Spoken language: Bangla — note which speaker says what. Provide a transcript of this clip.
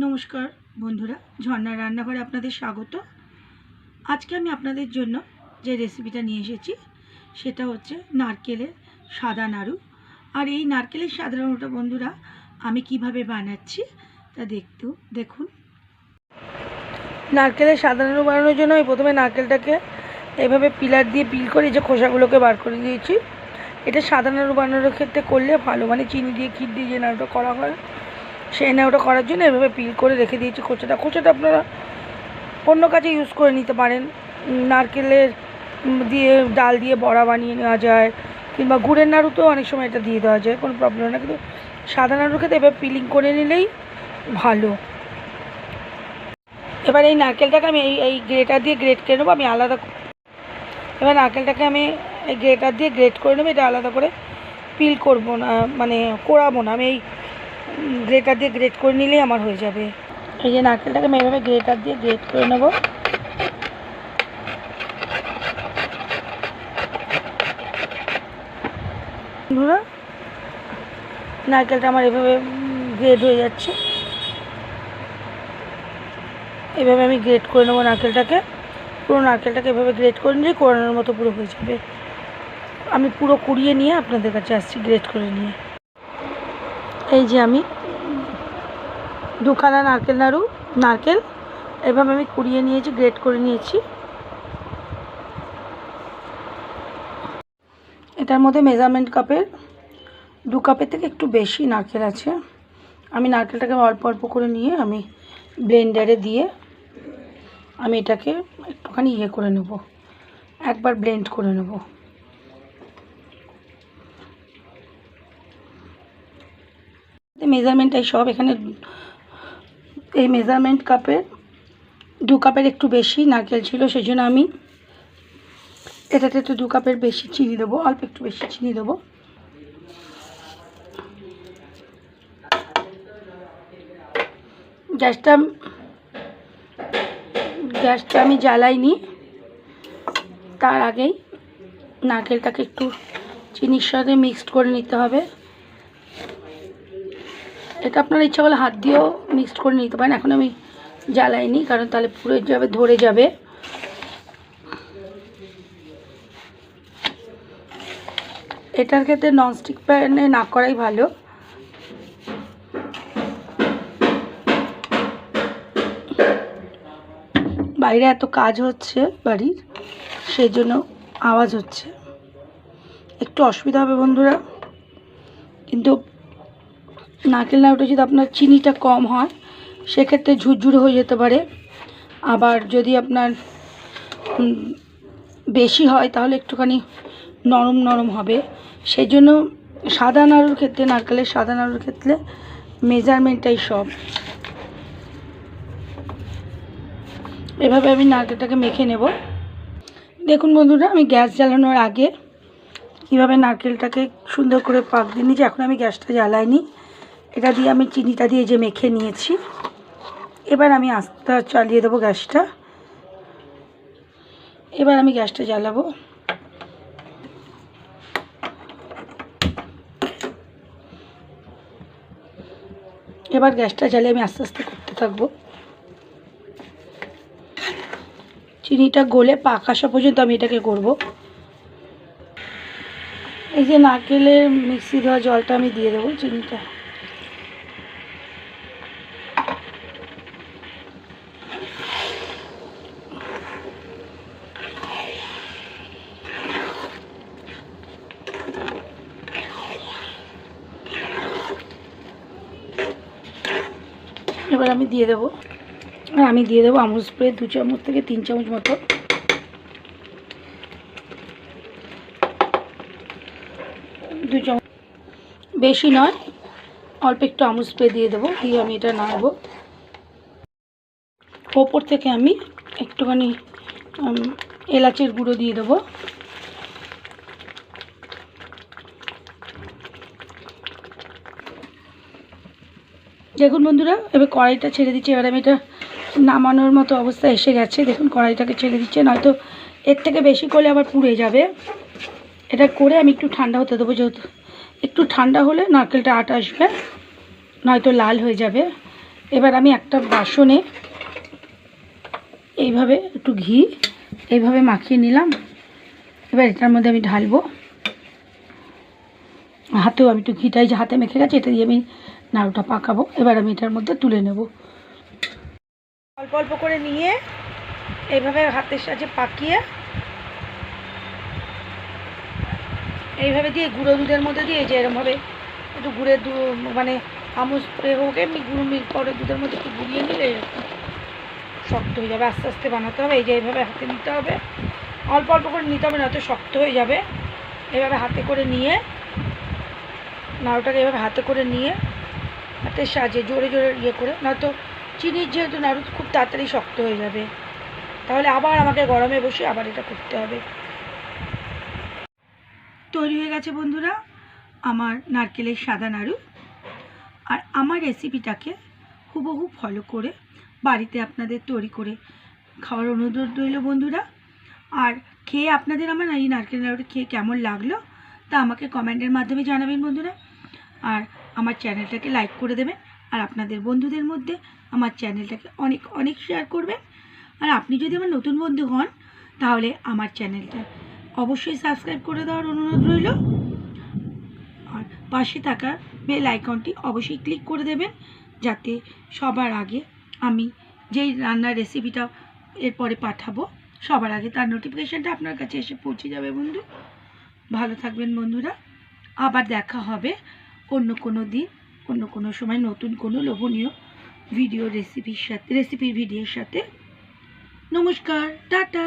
Speaker 1: নমস্কার বন্ধুরা, ঝর্ণার রান্নাঘরে আপনাদের স্বাগত। আজকে আমি আপনাদের জন্য যে রেসিপিটা নিয়ে এসেছি সেটা হচ্ছে নারকেলের সাদা নাড়ু। আর এই নারকেলের সাদা নাড়ুটা বন্ধুরা আমি কিভাবে বানাচ্ছি তা দেখুন। নারকেলের সাদা নাড়ু বানানোর জন্য আমি প্রথমে নারকেলটাকে এভাবে পিলার দিয়ে পিল করে যে খোসাগুলোকে বার করে দিয়েছি। এটা সাদা নাড়ু বানানোর ক্ষেত্রে করলে ভালো, মানে চিনি দিয়ে ক্ষীর দিয়ে যে নাড়ুটা করা হয় সেই নাড়ুটা করার জন্য এভাবে পিল করে রেখে দিয়েছি খোসাটা আপনারা অন্য কাজে ইউজ করে নিতে পারেন। নারকেলের দিয়ে ডাল দিয়ে বড়া বানিয়ে নেওয়া যায়, কিংবা গুড়ের নাড়ুতেও অনেক সময় এটা দিয়ে দেওয়া যায়, কোনো প্রবলেম না। কিন্তু সাদা নাড়ুর ক্ষেত্রে এবার পিলিং করে নিলেই ভালো। এবার এই নারকেলটাকে আমি এই গ্রেটার দিয়ে গ্রেট করে নেবো। আমি আলাদা এবার নারকেলটাকে আমি এই গ্রেটার দিয়ে গ্রেট করে নেবো। এটা আলাদা করে পিল করব না, মানে কোড়াবো না। আমি এই গ্রেটার দিয়ে গ্রেট করে নিলেই আমার হয়ে যাবে। এই যে নারকেলটাকে আমি এভাবে গ্রেটার দিয়ে গ্রেট করে নেব। বন্ধুরা, নারকেলটা আমার এভাবে গ্রেট হয়ে যাচ্ছে। এভাবে আমি গ্রেট করে নেবো নারকেলটাকে। পুরো নারকেলটাকে এভাবে গ্রেট করে নিলে কোড়ানোর মতো পুরো হয়ে যাবে। আমি পুরো কুড়িয়ে নিয়ে আপনাদের কাছে আসছি গ্রেট করে নিয়ে। এই যে আমি দুখানা নারকেল এভাবে আমি কুড়িয়ে নিয়েছি, গ্রেট করে নিয়েছি। এটার মধ্যে মেজারমেন্ট কাপের 2 কাপের থেকে একটু বেশি নারকেল আছে। আমি নারকেলটাকে অল্প অল্প করে নিয়ে আমি ব্লেন্ডারে দিয়ে আমি এটাকে একটুখানি করে নেব, একবার ব্লেন্ড করে নেব। মেজারমেন্টটাই সব এখানে। এই মেজারমেন্ট কাপের 2 কাপের একটু বেশি নারকেল ছিল, সেই জন্য আমি এটাতে একটু 2 কাপের বেশি চিনি দেবো, অল্প একটু বেশি চিনি দেবো। গ্যাসটা আমি জ্বালাইনি, তার আগেই নারকেলটাকে একটু চিনির সাথে মিক্সড করে নিতে হবে। এটা আপনারা ইচ্ছা করলে হাত দিয়েও মিক্সড করে নিতে পারেন। এখন আমি জ্বালাইনি, কারণ তাহলে পুড়ে যাবে, ধরে যাবে। এটার ক্ষেত্রে ননস্টিক প্যানে না করাই ভালো। বাইরে এত কাজ হচ্ছে বাড়ির, সেই জন্য আওয়াজ হচ্ছে, একটু অসুবিধা হবে বন্ধুরা। কিন্তু নারকেল নাড়ুটা যদি আপনার চিনিটা কম হয় সেক্ষেত্রে ঝুরঝুরে হয়ে যেতে পারে। আবার যদি আপনার বেশি হয় তাহলে একটুখানি নরম নরম হবে। সেই জন্য সাদা নাড়ুর ক্ষেত্রে, নারকেলের সাদা নাড়ুর ক্ষেত্রে মেজারমেন্টটাই সব। এভাবে আমি নারকেলটাকে মেখে নেব। দেখুন বন্ধুরা, আমি গ্যাস জ্বালানোর আগে কীভাবে নারকেলটাকে সুন্দর করে পাক দিয়ে নিয়েছি। এখন আমি গ্যাসটা জ্বালাইনি, এটা দিয়ে আমি চিনিটা দিয়ে যে মেখে নিয়েছি। এবার আমি আস্তে চালিয়ে দেবো গ্যাসটা। এবার আমি গ্যাসটা জ্বালাবো। এবার গ্যাসটা জ্বালিয়ে আমি আস্তে আস্তে করতে থাকবো। চিনিটা গলে পাক আসা পর্যন্ত আমি এটাকে করব। এই যে নারকেলের মিক্সি দেওয়া জলটা আমি দিয়ে দেবো চিনিটা। এবার আমি দিয়ে দেবো, আর আমি দিয়ে দেবো আমুল স্প্রে 2 চামচ থেকে 3 চামচ মতো। বেশি নয়, অল্প একটু আমুল স্প্রে দিয়ে দেবো। দিয়ে আমি এটা নাড়বো। ওপর থেকে আমি একটুখানি এলাচের গুঁড়ো দিয়ে দেবো। দেখুন বন্ধুরা, এবার কড়াইটা ছেড়ে দিচ্ছি। এবার আমি এটা নামানোর মতো অবস্থা এসে গেছে। দেখুন কড়াইটাকে ছেড়ে দিচ্ছে, নয়তো এর থেকে বেশি করলে আবার পুড়ে যাবে। এটা করে আমি একটু ঠান্ডা হতে দেবো, যেহেতু একটু ঠান্ডা হলে নারকেলটা আট আসবে, নয়তো লাল হয়ে যাবে। এবার আমি একটা বাসনে এইভাবে একটু ঘি এইভাবে মাখিয়ে নিলাম। এবার এটার মধ্যে আমি ঢালবো। হাতেও আমি একটু ঘিটাই যে হাতে মেখে গেছে, এটা দিয়ে আমি নাড়ুটা পাকাবো। এবার আমি এটার মধ্যে তুলে নেব। অল্প অল্প করে নিয়ে এইভাবে হাতের সাহায্যে পাকিয়ে এইভাবে দিয়ে গুঁড়ো দুধের মধ্যে দিয়ে যে এরমভাবে একটু গুঁড়ে মানে আমুজ হোক এমনি গুঁড়ো মিল করে দুধের মধ্যে একটু গুঁড়িয়ে নিলে এরকম শক্ত হয়ে যাবে। আস্তে আস্তে বানাতে হবে। এই যে এইভাবে হাতে নিতে হবে, অল্প অল্প করে নিতে হবে, নয়তো শক্ত হয়ে যাবে। এইভাবে হাতে করে নিয়ে নাড়ুটাকে এভাবে হাতে করে নিয়ে হাতের সাহায্যে জোরে জোরে ইয়ে করে, নয়তো চিনির যেহেতু নাড়ু খুব তাড়াতাড়ি শক্ত হয়ে যাবে, তাহলে আবার আমাকে গরমে বসে আবার এটা করতে হবে। তৈরি হয়ে গেছে বন্ধুরা আমার নারকেলের সাদা নাড়ু। আর আমার রেসিপিটাকে হুবহু ফলো করে বাড়িতে আপনাদের তৈরি করে খাওয়ার অনুরোধ রইল বন্ধুরা। আর খেয়ে আপনাদের আমার এই নারকেল নাড়ুটা খেয়ে কেমন লাগলো তা আমাকে কমেন্টের মাধ্যমে জানাবেন বন্ধুরা। আর আমার চ্যানেলটাকে লাইক করে দেবেন, আর আপনাদের বন্ধুদের মধ্যে আমার চ্যানেলটাকে অনেক অনেক শেয়ার করবেন। আর আপনি যদি আমার নতুন বন্ধু হন তাহলে আমার চ্যানেলটা অবশ্যই সাবস্ক্রাইব করে দেওয়ার অনুরোধ রইল। আর পাশে থাকা বেল আইকনটি অবশ্যই ক্লিক করে দেবেন, যাতে সবার আগে আমি যেই রান্নার রেসিপিটা এরপরে পাঠাবো সবার আগে তার নোটিফিকেশানটা আপনার কাছে এসে পৌঁছে যাবে বন্ধু। ভালো থাকবেন বন্ধুরা। আবার দেখা হবে অন্য কোনো দিন, অন্য কোনো সময় নতুন কোনো লোভনীয় রেসিপির ভিডিওর সাথে। নমস্কার, টাটা।